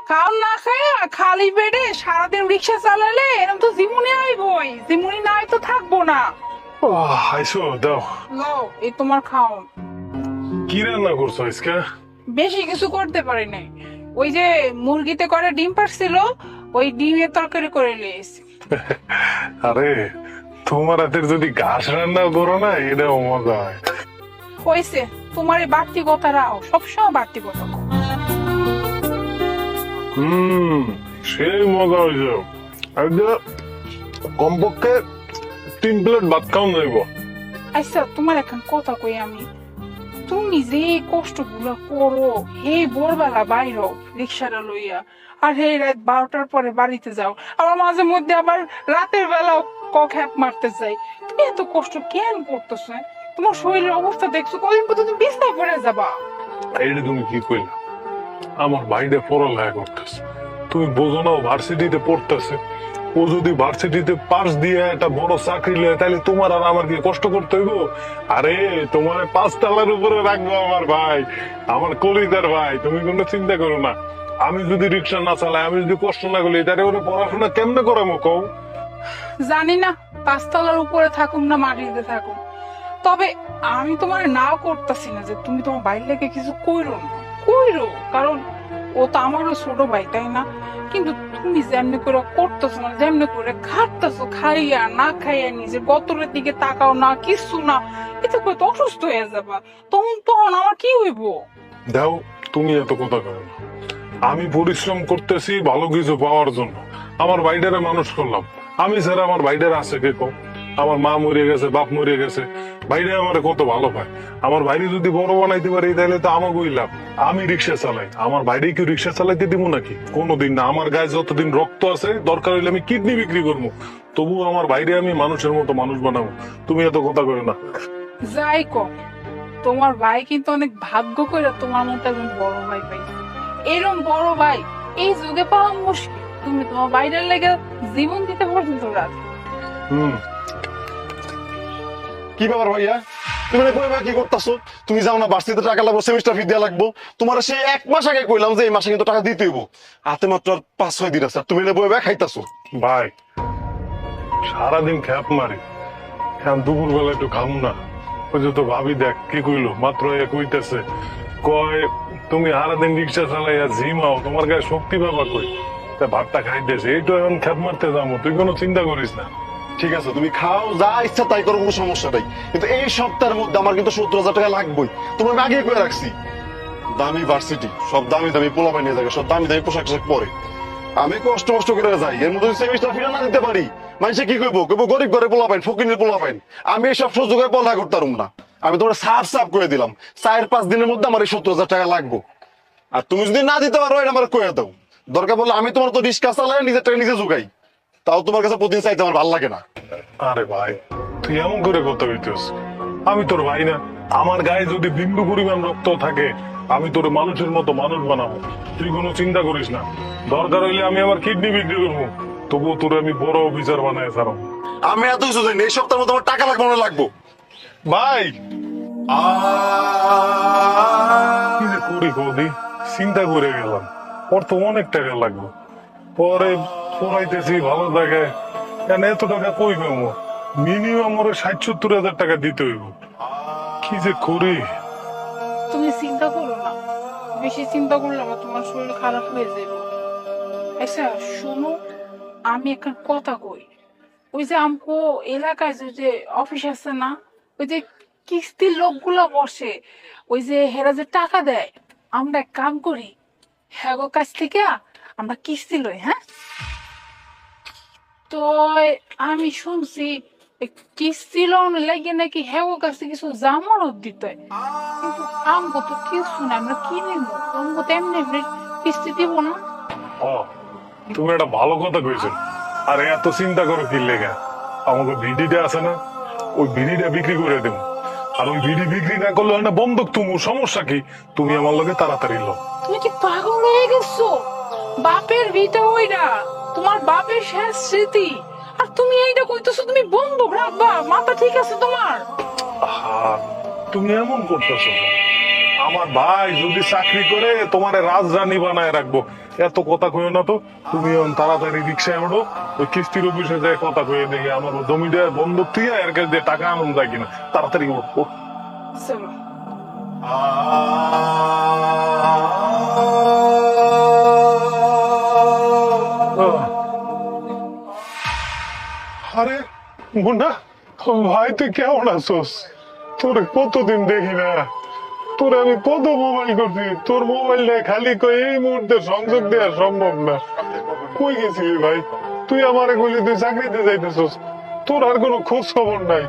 খাও না খায় খালি পেটে সারাদিন রিক্সা চালালে এরকম তো জীবনে আইবই, জীবনে নাই তো থাকবো না। আইসো দাও। লও এই তোমার খাও। কি রান্না করছো আজকে? বেশি কিছু করতে পারি নাই, ওই যে মুরগিতে করে ডিম পারছিল, ওই ডিমের তরকারি করে লিয়েছি। আরে তোমার হাতের যদি ঘাস রান্না করো না এটাও মজা হয়। হয়েছে তোমার এই বাড়তি কথা রাও, সবসময় বাড়তি কথা কও। সেই মজা হয়েছে। আজকে কমপক্ষে 3 প্লেট ভাত খাওয়া যাইব। আচ্ছা তোমার এখন কথা কই আমি, তুমি যে কষ্ট গুলো করো, হে ভোরবেলা বাইরো রিক্সাটা লইয়া, আর হে রাত 12টার পরে বাড়িতে যাও, আবার মাঝে মধ্যে আবার রাতের বেলা খ্যাপ মারতে যাই, তুমি এত কষ্ট কেন করতেছো? তোমার শরীরের অবস্থা দেখছো, কদিন পর তুমি বিছনায় পড়ে যাবা। এইটা তুমি কি কইলা? আমার ভাইটা পড়ালেখা করতেছে, তুমি বোঝো না ও ভার্সিটিতে পড়তেছে। ও যদি ভার্সিটিতে পাস দিয়ে একটা বড় চাকরি লয় তাহলে তোমার আর আমার কি কষ্ট করতে হইব? আরে তোমার 5 তলার উপরে রাখবো আমার ভাই, আমার কলিজার ভাই, তুমি কোনো চিন্তা করো না। আমি যদি রিক্সা না চালাই, আমি যদি কষ্ট না করি, তাহলে ওরা পড়াশোনা কেমনে করামো কও? জানি না 5 তলার উপরে থাকুম না মাটিতে থাকুম, তবে আমি তোমার নাও করতেছি না যে তুমি তোমার বাইর লেগে কিছু কইরো না, কইরো, কারণ ও তো আমারও ছোট ভাই, তাই না? কিন্তু তুমি যেমনি করে করতেছো না, যেমনি করে খাটতেছো, খাইয়া না খাইয়া নিজে গতরের দিকে তাকাও না, কিছু না, এতে করে তো অসুস্থ হয়ে যাবা। তখন আমার কি হইব? দাও, তুমি এত কথা করো না। আমি পরিশ্রম করতেছি ভালো কিছু পাওয়ার জন্য, আমার ভাইটারে মানুষ করলাম। আমি স্যার আমার ভাইটার আছে কে কম? আমার মা মরে গেছে, বাপ মরে গেছে, ভাইটা আমার কত ভালো পায়। আমার ভাইরে যদি বড় বানাইতে পারি তাহলে তো আমাকেই লাভ। আমি রিক্সা চালাই, আমার ভাইরে কি রিক্সা চালাইতে দিব নাকি? কোনোদিন না। আমার গায়ে যতদিন রক্ত আছে, দরকার হইলে আমি কিডনি বিক্রি করবো, তবু আমার ভাইরে আমি মানুষের মতো মানুষ বানাবো। তুমি এত কথা করো না। যাই কম, তোমার ভাই কিন্তু অনেক ভাগ্য করে তোমার মতো একজন বড় ভাই পাইছে। এরকম বড় ভাই এই যুগে পাওয়া মুশকিল। তুমি তোমার বাইরের লেগে জীবন দিতে পর্যন্ত রাজি। হম কি ব্যাপার ভাইয়া, তুমি না কই কি করতেছো? তুমি যাও না ভার্সিটিতে টাকা লাগবে, সেমিস্টার ফি দেওয়া লাগবো। তোমার সেই 1 মাস আগে কইলাম যে এই মাসে কিন্তু টাকা দিতে হইব, হাতে মাত্র আর 5-6 দিন আছে, তুমি না বই খাইতাছো। ভাই সারাদিন খ্যাপ মারি, এখন দুপুর বেলা একটু খাম না। ওই যে তো ভাবি দেখ কি কইলো মাত্র, কইতেছে কয় তুমি সারাদিন রিক্সা চালাইয়া ঝিমাও, তোমার গায়ে শক্তি পাবা কই? তা ভাতটা খাইতেছে, এই তো এখন খ্যাপ মারতে যাবো, তুই কোনো চিন্তা করিস না। ঠিক আছে, তুমি খাও, যা ইচ্ছা তাই করো, কোনো সমস্যা নাই। কিন্তু এই সপ্তাহের মধ্যে আমার কিন্তু 70,000 টাকা লাগবেই। তোমার আমি আগে করে রাখছি। দামি ভার্সিটি, সব দামি দামি পোলাপাই নিয়ে যাবে, সব দামি দামি পোশাক পরে। আমি কষ্ট কষ্ট করে যাই, এর মধ্যে সেমিস্টার ফি না দিতে পারি, মানুষে কি কইবো? কইবো গরিব ঘরে পোলাপাইন, ফকিনের পোলাপাইন। আমি এইসব সহ্য করে পড়া করতাম না। আমি তোমার সাফ করে দিলাম, 4-5 দিনের মধ্যে আমার এই 70,000 টাকা লাগবো। আর তুমি যদি না দিতে পারো, এটা আমার কয়ে দাও। দরকার বললে আমি তোমার তো রিক্সা চালাই, নিজের টাকা নিজে জোগাই, তাও তোমার কাছে প্রতিদিন চাইতে আমার ভালো লাগে না। আরে ভাই তুই এমন করে কথা কইতেছ, আমি তোর ভাই না? আমার গায়ে যদি বিন্দু পরিমাণ রক্ত থাকে, আমি তোর মানুষের মতো মানুষ বানাবো, তুই কোনো চিন্তা করিস না। দরকার হইলে আমি আমার কিডনি বিক্রি করবো, তবুও তোর আমি বড় অফিসার বানাই ছাড়ো। আমি এত কিছু জানি না, এই সপ্তাহের মধ্যে আমার টাকা লাগবে না লাগবো। ভাই কি যে করি কদি, চিন্তা করে গেলাম, ওর তো অনেক টাকা লাগবে। পরে পড়াইতেছি ভালো জায়গায়, কেন এত টাকা কই পাবো? মিনিমাম ওরে 60-70 হাজার টাকা দিতে হইব। কি যে করি। তুমি চিন্তা করো না, বেশি চিন্তা করলে আবার তোমার শরীর খারাপ হয়ে যাবে। আচ্ছা শোনো, আমি একটা কথা কই, ওই যে আমকো এলাকায় যে অফিস আছে না, ওই যে কিস্তির লোকগুলা বসে, ওই যে হেরা যে টাকা দেয়, আমরা এক কাম করি, হ্যাঁ গো কাছ থেকে আমরা কিস্তি লই। হ্যাঁ, তো আমি শুনছি এই কিস্তি লোন লাগে নাকি হ্যাঁ গো কাছে কিছু জামানত দিতে হয়। কিন্তু আমগো তো কিছু না, আমরা কি নেবো? আমগো তো এমনি এমনি কিস্তি দিব না। ও, তুমি একটা ভালো কথা কইছো। আর এত চিন্তা করো কি লেগা? আমাকে ভিডিটা আছে না, ওই ভিডিটা বিক্রি করে দেবো। আর ওই ভিডি বিক্রি না করলে হয় না বন্ধক, তুমি সমস্যা কি? তুমি আমার লগে তাড়াতাড়ি লো। তুমি কি পাগল হয়ে গেছো? বাপের ভিটা ওইটা, তোমার বাপের শেষ স্মৃতি, আর তুমি এইটা কইতেছো তুমি বন্ধক রাখবা? মাথা ঠিক আছে তোমার? আহা, তুমি এমন করতেছো? আমার ভাই যদি চাকরি করে তোমারে রাজরানী বানায় রাখবো। এত কথা কইও না তো, তুমি এখন তাড়াতাড়ি রিক্সায় ওঠো, ওই কিস্তির অফিসে যায় কথা কয়ে দেখি আমার জমিটা বন্ধক থেকে এর কাছে দিয়ে টাকা আনন্দ যায় কিনা। তাড়াতাড়ি ওঠো। চলো। আরে মুন্না, ভাই তুই কেমন আছোস? তোরে কতদিন দেখি না, তোরে আমি কত মোবাইল করছি, তোর মোবাইল নিয়ে খালি কই এই মুহূর্তে সংযোগ দেওয়া সম্ভব না। কই গেছিলি ভাই? তুই আমারে বলি তুই চাকরিতে যাইতেছস, তোর আর কোনো খোঁজ খবর নাই।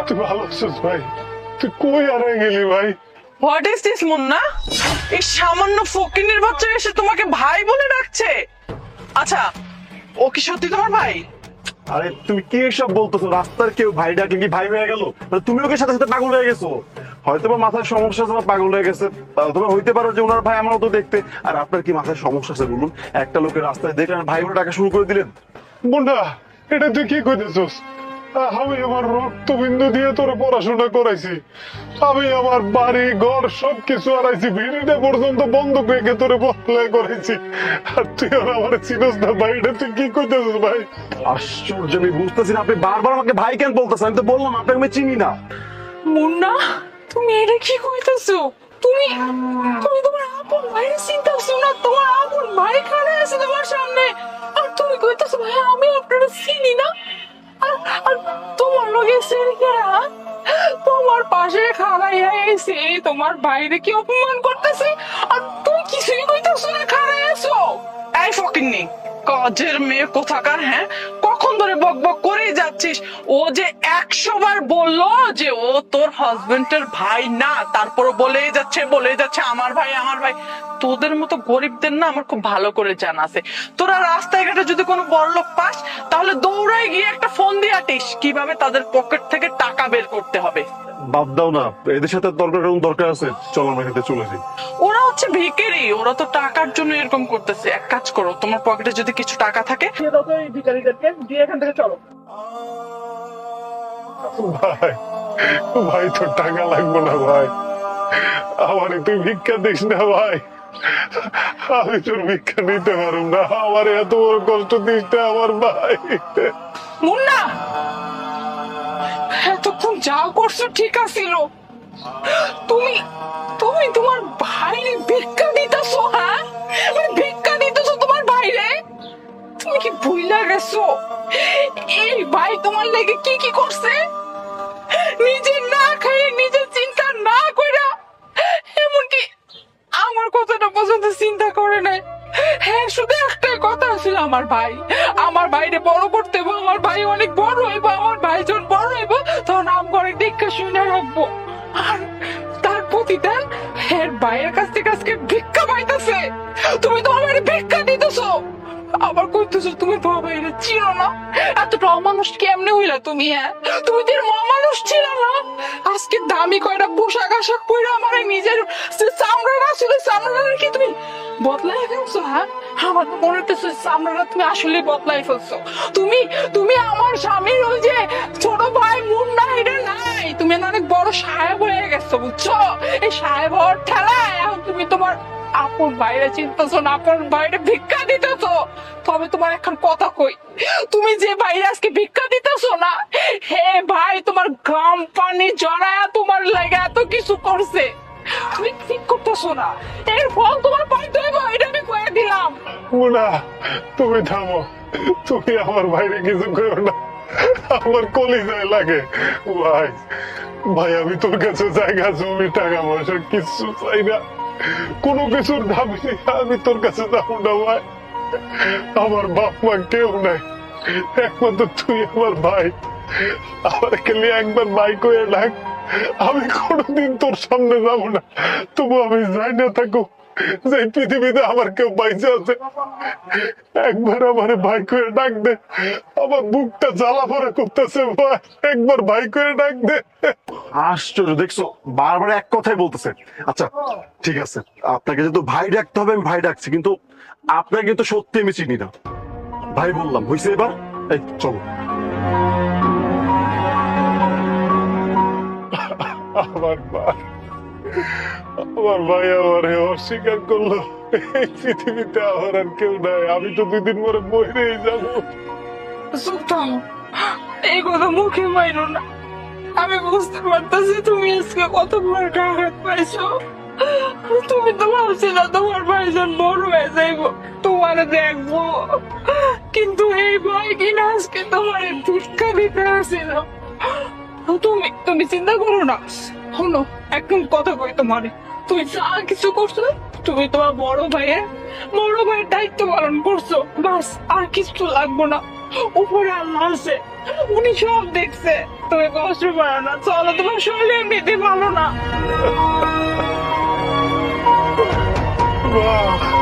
তুই ভালো আছিস ভাই? তুই কই হারাই গেলি ভাই? What is this Munna? এই সামান্য ফকিনের বাচ্চা এসে তোমাকে ভাই বলে ডাকছে? আচ্ছা, ও কি সত্যি তোমার ভাই? আরে তুমি কি এসব বলতেছো? রাস্তার কেউ ভাই ডাকলে কি ভাই হয়ে গেল? মানে তুমি ওকে সাথে সাথে পাগল হয়ে গেছো। হয়তো বা মাথায় সমস্যা আছে বা পাগল হয়ে গেছে, তবে হইতে পারো যে ওনার ভাই আমার মতো দেখতে। আর আপনার কি মাথায় সমস্যা আছে বলুন? একটা লোকের রাস্তায় দেখলেন ভাই বলে ডাকা শুরু করে দিলেন। মুন্না, এটা তুই কি কইতেছস? আমি আমার রক্তবিন্দু দিয়ে তোর পড়াশোনা করাইছি, আমি আমার বাড়ি ঘর সবকিছু হারাইছি, ভিড়িটা পর্যন্ত বন্ধ রেখে তোরে পড়ালেখা করেছি, আর তুই আর আমার চিনস না ভাই? এটা তুই কি কইতেছস ভাই? আশ্চর্য, আমি বুঝতেছি না আপনি বারবার আমাকে ভাই কেন বলতেছেন। আমি তো বললাম আপনাকে আমি চিনি না। মুন্না, তুমি এটা কি কইতাছো? তুমি তুমি তোমার আপন ভাইয়ের চিন্তা করছো না? তোমার আপন ভাই খাড়া আছে তোমার সামনে, আর তুমি কইতাছো ভাই আমি আপনারা চিনি না? আর তোমার লগে সেরিকেরা তোমার পাশে খাড়াইয়া এসে তোমার বাইরে কি অপমান করতেছে, আর তুমি কিছুই কইতাছো না, খাড়াই আছো। এই ফকিন্নি, কাজের মেয়ে কোথাকার, হ্যাঁ? কখন ধরে বক বক করেই যাচ্ছিস? ও যে 100 বার বললো যে ও তোর হাজবেন্ডের ভাই না, তারপরও বলেই যাচ্ছে আমার ভাই আমার ভাই। তোদের মতো গরিবদের না আমার খুব ভালো করে জানা আছে। তোরা রাস্তায় ঘাটে যদি কোনো বড়লোক পাস, তাহলে দৌড়ায় গিয়ে একটা ফোন দিয়ে আটিস কিভাবে তাদের পকেট থেকে টাকা বের করতে হবে। বাদ দাও না, এদের সাথে দরকার কোন দরকার আছে? চলো আমরা এখান থেকে চলে যাই। ওরা হচ্ছে ভিখারি, ওরা তো টাকার জন্য এরকম করতেছে। এক কাজ করো, তোমার পকেটে যদি কিছু টাকা থাকে দিয়ে দাও তো এই ভিখারিদেরকে, দিয়ে এখান থেকে চলো। ভাই, ভাই তোর টাকা লাগবে না ভাই, আমারে তুই ভিক্ষা দিস না ভাই, আমি তোর ভিক্ষা নিতে পারব না, আমার এত বড় কষ্ট দিস না আমার ভাই। মুন্না, এতক্ষণ যা করছো ঠিক আছিল, তুমি তুমি তোমার ভাইরে ভিক্ষা দিতেছো? হ্যাঁ, মানে ভিক্ষা দিতেছো তোমার ভাইরে? তুমি কি ভুইলা গেছো এই ভাই তোমার লাগে কি কি করছে? নিজে না খাইয়ে নিজে চিন্তা না কইরা, এমনকি আমার কথাটা পর্যন্ত চিন্তা করে নাই। হ্যাঁ, শুধু একটাই কথা ছিল, আমার ভাইরে বড় করতে হবে, আমার ভাই অনেক বড় হইব, আমার ভাই যখন বড় হইব তখন আম ঘরে দেখা শুনে রাখবো। আর তার প্রতিদান এর ভাইয়ের কাছ থেকে আজকে ভিক্ষা পাইতেছে। তুমি তো আমার ভিক্ষা দিতেছো, আবার কইতেছো তুমি তোমার ভাইরে চিনো না। এতটা অমানুষ কেমনে হইলা তুমি? হ্যাঁ, তুমি তো অমানুষ ছিল না। আজকে দামি কয়টা পোশাক আশাক পরে আমার নিজের চামড়াটা ছিল, চামড়াটা কি তুমি বদলাই ফেলছো? হ্যাঁ, আমার তো মনে হচ্ছে চামড়াটা তুমি আসলে বদলাই ফেলছো। তুমি তুমি আমার স্বামীর ওই যে ছোট ভাই মুন্না, এটা নাই, তুমি অনেক বড় সাহেব হয়ে গেছো, বুঝছো? এই সাহেব হওয়ার ঠেলায় এখন তুমি তোমার আপন বাইরে চিন্তাছো না, আপন বাইরে ভিক্ষা দিতেছো। তবে তোমার এখন কথা কই, তুমি যে বাইরে আজকে ভিক্ষা দিতেছো না, হে ভাই তোমার ঘাম পানি জড়ায়া তোমার লাগে এত কিছু করছে, তুমি ঠিক করতেছো না, এর ফল তোমার পাইতে হইব, এটা আমি কয়ে দিলাম। মুন্না, তুমি থামো, তুমি আমার ভাইরে কিছু করো না, আমার কলিজায় লাগে। ভাই ভাই, আমি তোর কাছে জায়গা জমি টাকা পয়সা কিছু চাই না, কোনো কিছুর দাবি নেই, আমি তোর কাছে যাবো না ভাই। আমার বাপ মা কেউ নাই, একমাত্র তুই আমার ভাই, আমার খালি একবার ভাই কয়ে ডাক, আমি কোনোদিন তোর সামনে যাবো না। তবু আমি যাই না থাকো যে পৃথিবীতে আমার কেউ বাইচে আছে, একবার আমার ভাই করে ডাক দে, আমার বুকটা জ্বালা পড়া করতেছে ভাই, একবার ভাই করে ডাক দে। আশ্চর্য, দেখছো বারবার এক কথাই বলতেছে। আচ্ছা ঠিক আছে, আপনাকে যেহেতু ভাই ডাকতে হবে আমি ভাই ডাকছি, কিন্তু আপনাকে কিন্তু সত্যি আমি চিনি না। ভাই বললাম, হয়েছে এবার? এই চলো। আমার ভাই, আমার ভাই আমারে অস্বীকার করলো। এই পৃথিবীতে আমার আর কেউ নাই, আমি তো 2 দিন পরে মরেই যাবো। সুলতান, এই কথা মুখে মাইরো না। আমি বুঝতে পারতেছি তুমি আজকে কত বড় আঘাত পাইছো। তুমি তো ভাবছিলে তোমার ভাইজান বড় হয়ে যাইব, তোমার দেখবো, কিন্তু এই ভয় কিনা আজকে তোমার ভিক্ষা দিতে আসছিল। তুমি তুমি চিন্তা করো না। শোনো, একদম কথা কই তোমারে, তুমি যা কিছু করছো তুমি তোমার বড় ভাইয়ের দায়িত্ব পালন করছো, বাস আর কিছু লাগবো না। উপরে আল্লাহ আছে, উনি সব দেখছে। তুমি কষ্ট পারো না, চলো, তোমার শরীরে এমনিতে ভালো না। বাহ